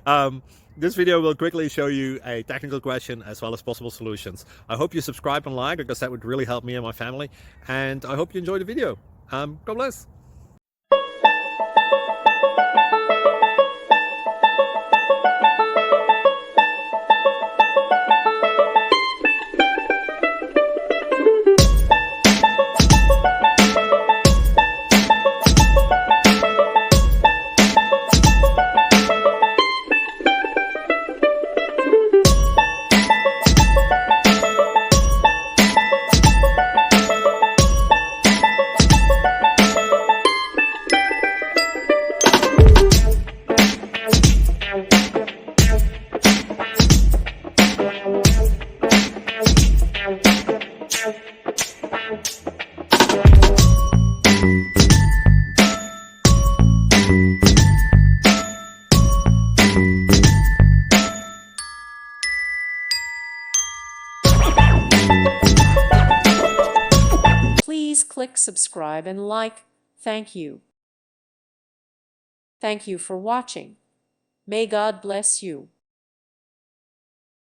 um, this video will quickly show you a technical question as well as possible solutions. I hope you subscribe and like, because that would really help me and my family. And I hope you enjoy the video. God bless. Please click subscribe and like. Thank you. Thank you for watching. May God bless you.